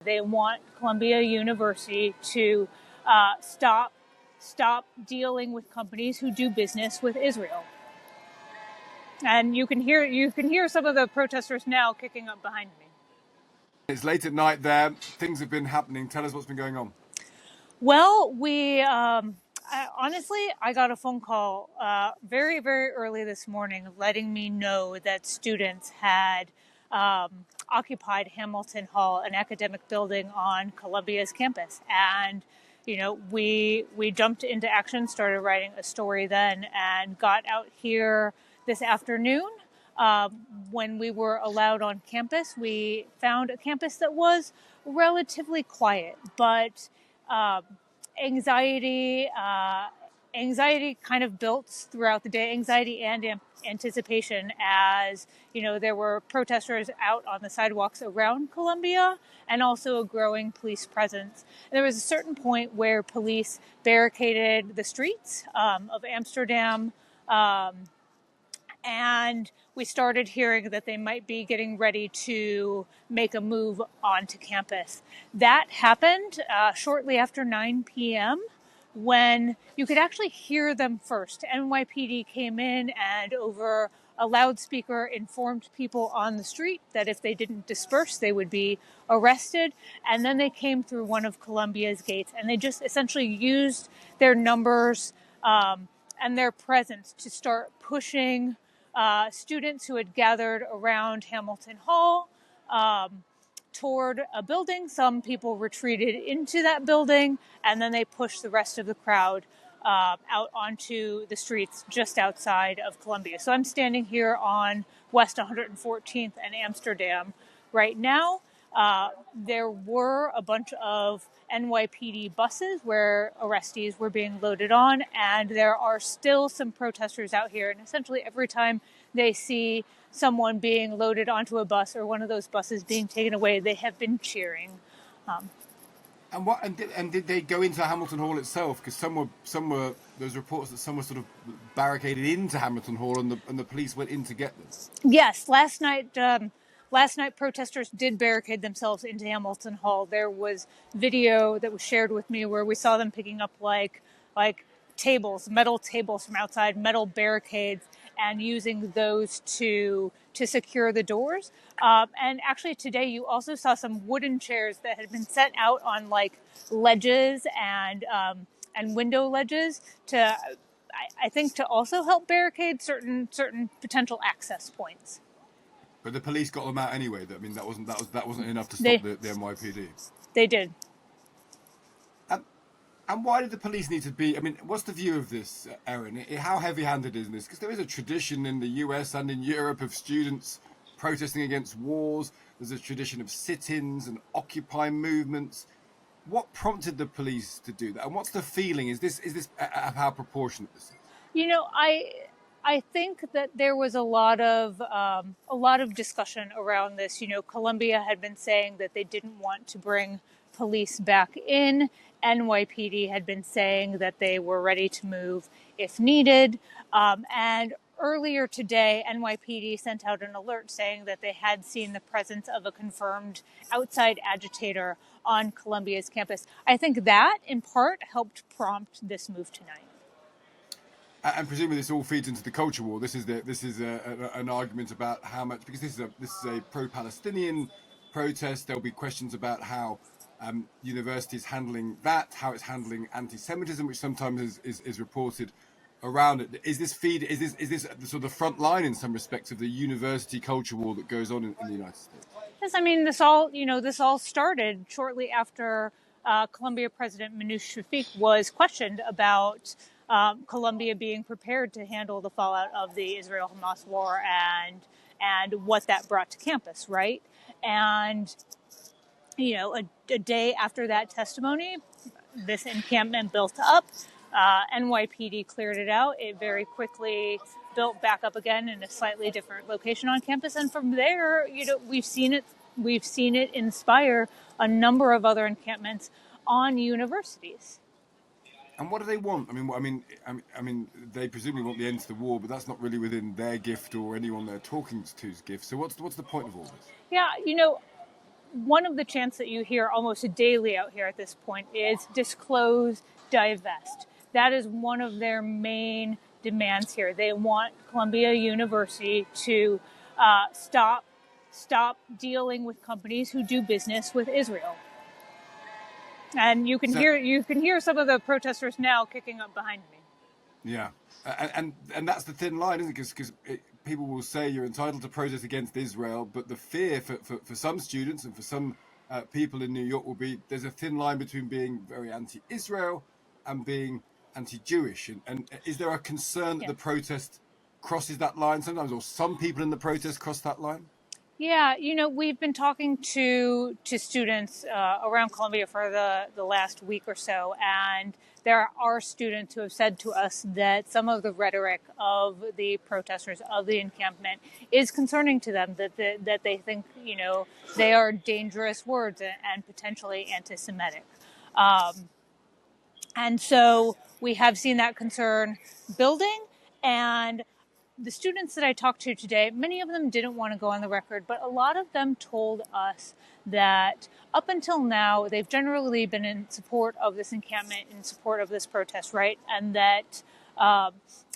They want Columbia University to stop dealing with companies who do business with Israel. And you can hear some of the protesters now kicking up behind me. It's late at night there. Things have been happening. Tell us what's been going on. Well, honestly, I got a phone call very, very early this morning letting me know that students had occupied Hamilton Hall, an academic building on Columbia's campus. And, we jumped into action, started writing a story then, and got out here this afternoon. When we were allowed on campus, we found a campus that was relatively quiet, but anxiety kind of built throughout the day, anxiety and anticipation, as there were protesters out on the sidewalks around Columbia, and also a growing police presence. And there was a certain point where police barricaded the streets of Amsterdam, and we started hearing that they might be getting ready to make a move onto campus. That happened shortly after 9 p.m. when you could actually hear them first. NYPD came in and over a loudspeaker informed people on the street that if they didn't disperse, they would be arrested. And then they came through one of Columbia's gates, and they just essentially used their numbers and their presence to start pushing students who had gathered around Hamilton Hall toward a building. Some people retreated into that building, and then they pushed the rest of the crowd out onto the streets just outside of Columbia. So I'm standing here on West 114th and Amsterdam right now. There were a bunch of NYPD buses where arrestees were being loaded on, and there are still some protesters out here. And essentially every time they see someone being loaded onto a bus or one of those buses being taken away, they have been cheering. And did they go into Hamilton Hall itself? Because some were there's reports that some were sort of barricaded into Hamilton Hall, and the police went in to get them. Yes, last night protesters did barricade themselves into Hamilton Hall. There was video that was shared with me where we saw them picking up like metal tables from outside, metal barricades, and using those to secure the doors. And actually today you also saw some wooden chairs that had been set out on ledges and window ledges to, I think, to also help barricade certain potential access points. But the police got them out anyway. I mean, that wasn't enough to stop the NYPD. They did. And why did the police need to be? I mean, what's the view of this, Erin? How heavy-handed is this? Because there is a tradition in the US and in Europe of students protesting against wars. There's a tradition of sit-ins and Occupy movements. What prompted the police to do that? And what's the feeling? Is this how proportionate this is? I think that there was a lot of discussion around this. Columbia had been saying that they didn't want to bring police back in. NYPD had been saying that they were ready to move if needed. And earlier today, NYPD sent out an alert saying that they had seen the presence of a confirmed outside agitator on Columbia's campus. I think that, in part, helped prompt this move tonight. And presumably this all feeds into the culture war. This is an argument about how much, because this is a pro-Palestinian protest. There'll be questions about how university is handling that, how it's handling anti-Semitism, which sometimes is reported around it. Is this the sort of front line in some respects of the university culture war that goes on in the United States? Yes, I mean, this all started shortly after Columbia President Manoush Shafik was questioned about Columbia being prepared to handle the fallout of the Israel-Hamas war and what that brought to campus, right? And a day after that testimony, this encampment built up. NYPD cleared it out. It very quickly built back up again in a slightly different location on campus, and from there, we've seen it inspire a number of other encampments on universities. And what do they want? I mean, they presumably want the end to the war, but that's not really within their gift or anyone they're talking to's gift. So what's the point of all this? Yeah, one of the chants that you hear almost daily out here at this point is disclose, divest. That is one of their main demands here. They want Columbia University to stop dealing with companies who do business with Israel. And you can hear some of the protesters now kicking up behind me. Yeah, and that's the thin line, isn't it? Because people will say you're entitled to protest against Israel, but the fear for some students and for some people in New York will be there's a thin line between being very anti-Israel and being anti-Jewish. And is there a concern that the protest crosses that line sometimes, or some people in the protest cross that line? Yeah, we've been talking to students around Columbia for the last week or so, and there are students who have said to us that some of the rhetoric of the protesters, of the encampment, is concerning to them, that they think, they are dangerous words and potentially anti-Semitic. And so we have seen that concern building, and the students that I talked to today, many of them didn't want to go on the record, but a lot of them told us that up until now, they've generally been in support of this encampment, in support of this protest, right? And that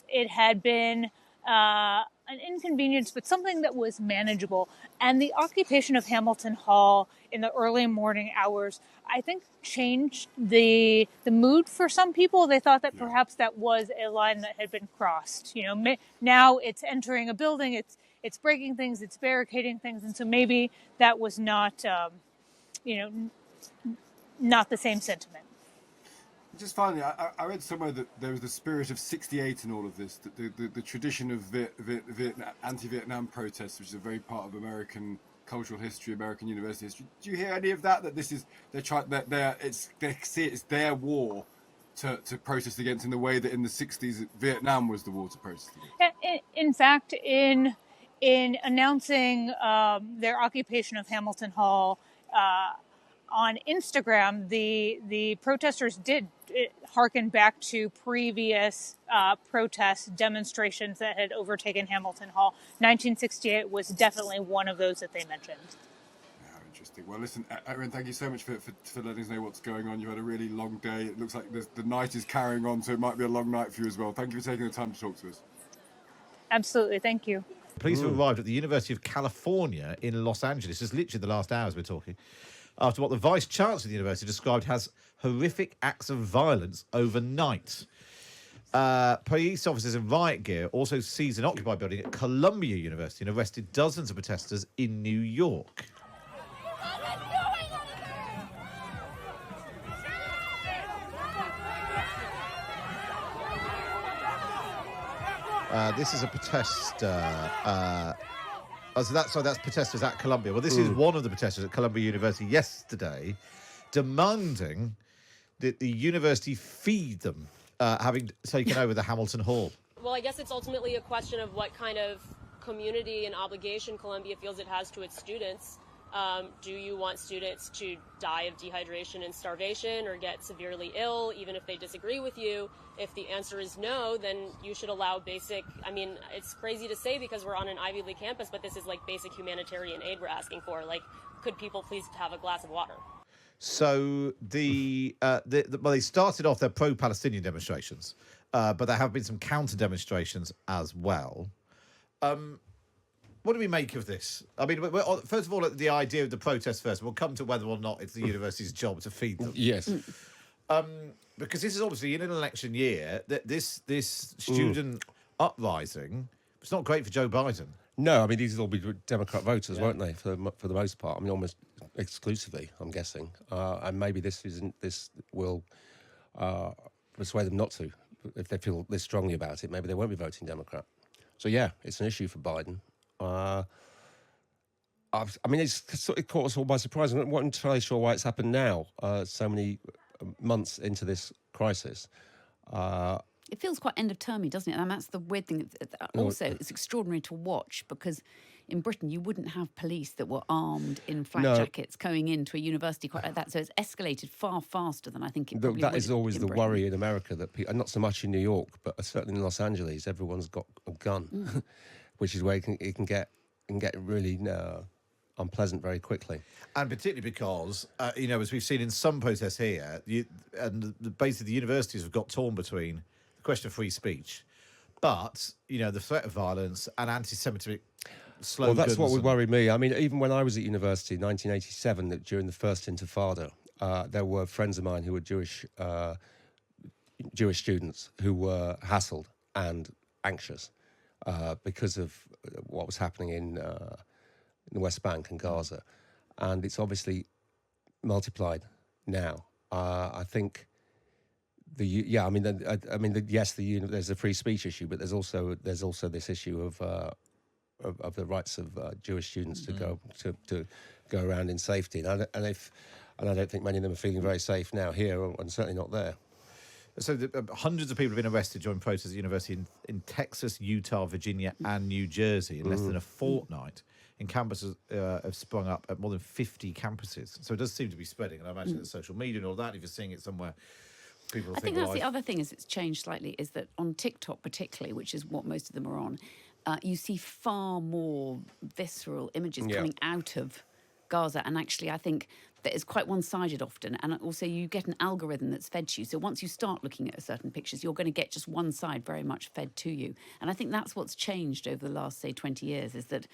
it had been an inconvenience, but something that was manageable. And the occupation of Hamilton Hall in the early morning hours, I think, changed the mood for some people. They thought that perhaps that was a line that had been crossed. Now it's entering a building, it's breaking things, it's barricading things, and so maybe that was not, not the same sentiment. Just finally, I read somewhere that there was the spirit of '68 in all of this, that the tradition of anti-Vietnam protests, which is a very part of American cultural history, American university history. Do you hear any of that? That this is they see it as their war to protest against, in the way that in the '60s Vietnam was the war to protest against. In fact, in announcing their occupation of Hamilton Hall on Instagram, the protesters did harken back to previous protest demonstrations that had overtaken Hamilton Hall. 1968 was definitely one of those that they mentioned. Yeah, interesting. Well, listen, Erin, thank you so much for letting us know what's going on. You had a really long day. It looks like the night is carrying on, so it might be a long night for you as well. Thank you for taking the time to talk to us. Absolutely. Thank you. Police have arrived at the University of California in Los Angeles. It's literally the last hours we're talking, after what the Vice Chancellor of the University described as horrific acts of violence overnight. Police officers in riot gear also seized an occupied building at Columbia University and arrested dozens of protesters in New York. This is a protest. That's protesters at Columbia. Well, this is one of the protesters at Columbia University yesterday, demanding that the university feed them, having taken over the Hamilton Hall. Well, I guess it's ultimately a question of what kind of community and obligation Columbia feels it has to its students. Do you want students to die of dehydration and starvation or get severely ill, even if they disagree with you? If the answer is no, then you should allow basic, it's crazy to say because we're on an Ivy League campus, but this is like basic humanitarian aid we're asking for. Like, could people please have a glass of water? So they started off their pro-Palestinian demonstrations, but there have been some counter demonstrations as well. What do we make of this? I mean, first of all, the idea of the protest first. We'll come to whether or not it's the university's job to feed them. Yes. Because this is obviously in an election year, that this student uprising, it's not great for Joe Biden. No, I mean, these will all be Democrat voters, won't they, for the most part? I mean, almost exclusively, I'm guessing. And maybe this will persuade them not to. If they feel this strongly about it, maybe they won't be voting Democrat. So, yeah, it's an issue for Biden. It caught us all by surprise. I'm not entirely sure why it's happened now, so many months into this crisis. It feels quite end-of-termy, doesn't it? And that's the weird thing. Also, it's extraordinary to watch because in Britain you wouldn't have police that were armed in flak jackets going into a university quite like that. So it's escalated far faster than I think it probably would. That is always the worry in America, that and not so much in New York, but certainly in Los Angeles, everyone's got a gun, which is where it can get really unpleasant very quickly. And particularly because, as we've seen in some protests here, basically the universities have got torn between the question of free speech, but, the threat of violence and anti-Semitic slogans. Well, that's what would worry me. I mean, even when I was at university in 1987, during the first Intifada, there were friends of mine who were Jewish students who were hassled and anxious because of what was happening in the West Bank and Gaza. And it's obviously multiplied now. I think there's a free speech issue, but there's also this issue of the rights of Jewish students to go around in safety. And I don't think many of them are feeling very safe now here, and certainly not there. So hundreds of people have been arrested during protests at university in Texas, Utah, Virginia and New Jersey in less than a fortnight. And campuses have sprung up at more than 50 campuses. So it does seem to be spreading. And I imagine that social media and all that, if you're seeing it somewhere, people I think that's the other thing is it's changed slightly, is that on TikTok particularly, which is what most of them are on, you see far more visceral images coming out of Gaza. And actually, I think that is quite one-sided often. And also you get an algorithm that's fed to you. So once you start looking at certain pictures, you're going to get just one side very much fed to you. And I think that's what's changed over the last, say, 20 years, is that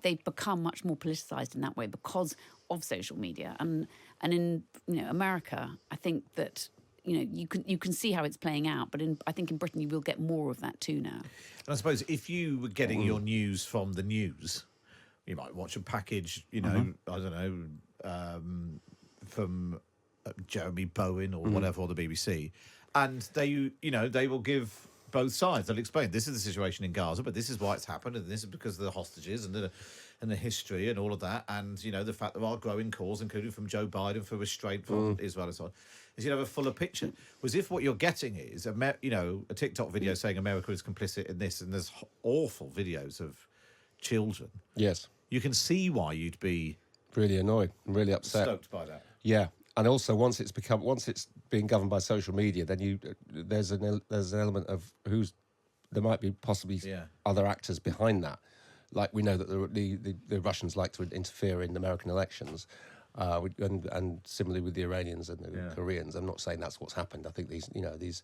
they've become much more politicised in that way because of social media. And in America, I think that you can see how it's playing out, but I think in Britain you will get more of that too now. And I suppose if you were getting your news from the news, you might watch a package, I don't know, from Jeremy Bowen or whatever, or the BBC, and they will give both sides. They'll explain this is the situation in Gaza, but this is why it's happened, and this is because of the hostages and the history and all of that, and the fact there are growing calls, including from Joe Biden, for restraint from Israel and so on. Is have a fuller picture. Whereas if what you're getting is a TikTok video saying America is complicit in this, and there's awful videos of children. Yes, you can see why you'd be really annoyed and really upset, stoked by that. Yeah, and also once it's being governed by social media, then there's an element of there might be possibly other actors behind that. Like we know that the Russians like to interfere in American elections, and similarly with the Iranians and the Koreans. I'm not saying that's what's happened. I think these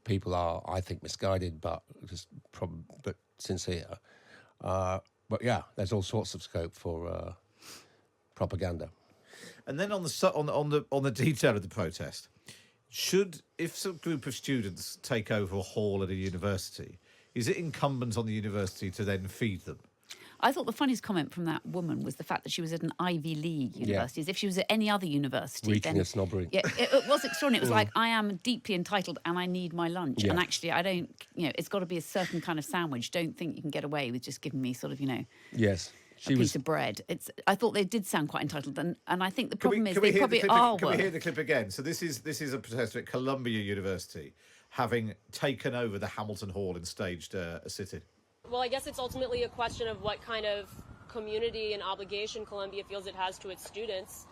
people are, I think, misguided, but sincere. But yeah, there's all sorts of scope for propaganda. And then on the detail of the protest, if some group of students take over a hall at a university, is it incumbent on the university to then feed them? I thought the funniest comment from that woman was the fact that she was at an Ivy League university. As if she was at any other university. Reeking of snobbery. Yeah, it was extraordinary. It was like, I am deeply entitled and I need my lunch. Yeah. And actually, I don't, it's got to be a certain kind of sandwich. Don't think you can get away with just giving me sort of, Yes. a piece of bread. I thought they did sound quite entitled, and I think the problem is they probably are. Can we hear the clip again? So this is a protester at Colombia University, having taken over the Hamilton Hall and staged a sit-in. Well, I guess it's ultimately a question of what kind of community and obligation Columbia feels it has to its students.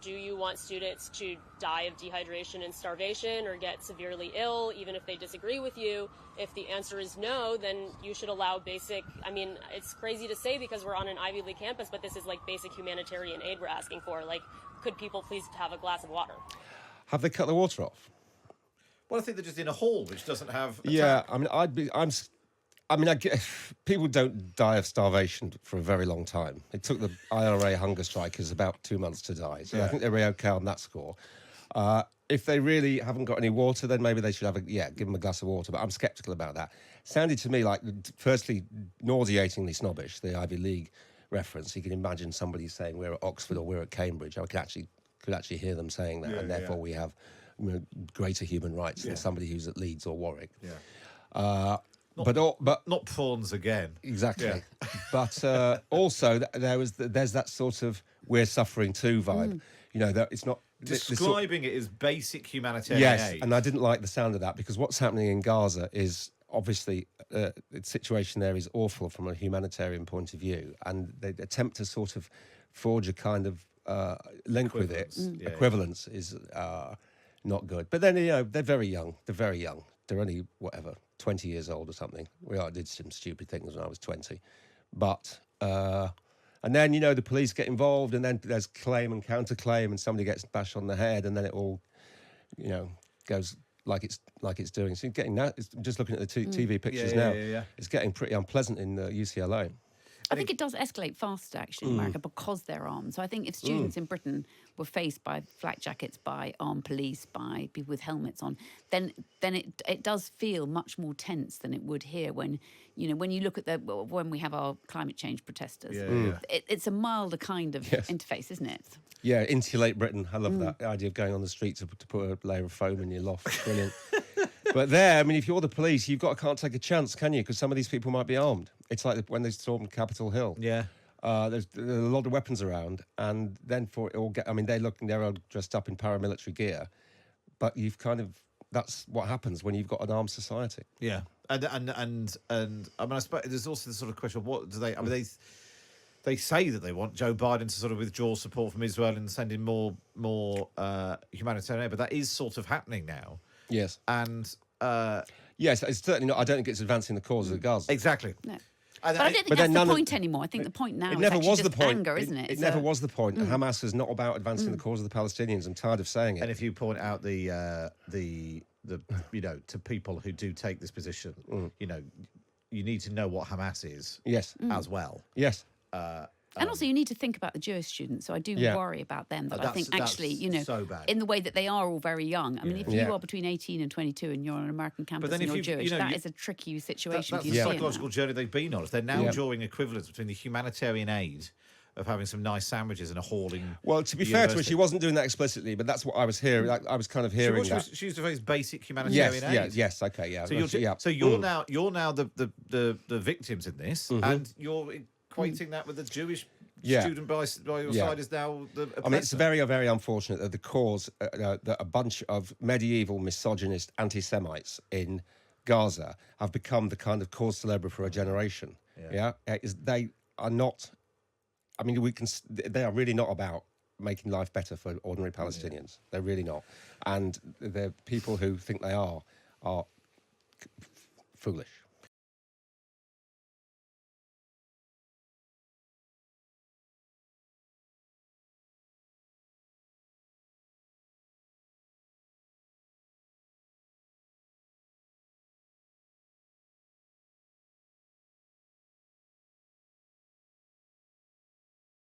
Do you want students to die of dehydration and starvation or get severely ill, even if they disagree with you? If the answer is no, then you should allow basic, it's crazy to say because we're on an Ivy League campus, but this is like basic humanitarian aid we're asking for. Like, could people please have a glass of water? Have they cut the water off? Well, I think they're just in a hall which doesn't have a tap. I guess people don't die of starvation for a very long time. It took the IRA hunger strikers about 2 months to die. So I think they're okay on that score. If they really haven't got any water, then maybe they should give them a glass of water. But I'm sceptical about that. Sounded to me like, firstly, nauseatingly snobbish, the Ivy League reference. You can imagine somebody saying we're at Oxford or we're at Cambridge. I could actually hear them saying that, and therefore we have greater human rights than somebody who's at Leeds or Warwick. Yeah. But not prawns again. Exactly. Yeah. But also there's that sort of we're suffering too vibe. That it's not describing it as basic humanitarian yes, aid. And I didn't like the sound of that because what's happening in Gaza is obviously the situation there is awful from a humanitarian point of view, and they attempt to sort of forge a kind of link with it. Equivalence is not good. But then they're very young. They're only 20 years old or something. I did some stupid things when I was 20. But And then, the police get involved, and then there's claim and counterclaim, and somebody gets bashed on the head, and then it all, goes like it's doing. So you're getting that. Just looking at the TV pictures now, it's getting pretty unpleasant in UCLA. I think it does escalate faster, actually, in America, because they're armed. So I think if students in Britain were faced by flak jackets, by armed police, by people with helmets on, then it does feel much more tense than it would here when you look at when we have our climate change protesters. It's a milder kind of interface, isn't it? Yeah, insulate Britain. I love that idea of going on the street to put a layer of foam in your loft. Brilliant. But there, I mean, if you're the police, can't take a chance, can you? Because some of these people might be armed. It's like when they stormed Capitol Hill. Yeah. There's a lot of weapons around, and then for it all they're all dressed up in paramilitary gear, but that's what happens when you've got an armed society. Yeah, and I mean, I suppose there's also the sort of question: what do they? I mean, they say that they want Joe Biden to sort of withdraw support from Israel and send in more humanitarian aid, but that is sort of happening now. Yes, and yes, it's certainly not. I don't think it's advancing the cause of Gaza. Exactly. No. But I don't think that's the point anymore. I think the point now is actually just anger, isn't it? It never was the point. Hamas is not about advancing the cause of the Palestinians. I'm tired of saying it. And if you point out the to people who do take this position, you need to know what Hamas is. Yes. As well. Yes. And also, you need to think about the Jewish students. So I do worry about them. But I think actually, so bad. in the way that they are all very young. I mean, if you are between 18 and 22 and you're on an American campus and you're Jewish, that is a tricky situation. That's the psychological journey they've been on. If they're now drawing equivalence between the humanitarian aid of having some nice sandwiches and a hauling. Well, to be fair to her, she wasn't doing that explicitly, but that's what I was hearing. I was kind of hearing that. She used to face basic humanitarian aid. Yes, okay, yeah. So you're now the victims in this, and you're equating that with the Jewish student by your side is now the oppressor. I mean, it's very, very unfortunate that the cause, that a bunch of medieval misogynist anti-Semites in Gaza have become the kind of cause célèbre for a generation. They are not. I mean, they are really not about making life better for ordinary Palestinians. They're really not, and the people who think they are foolish.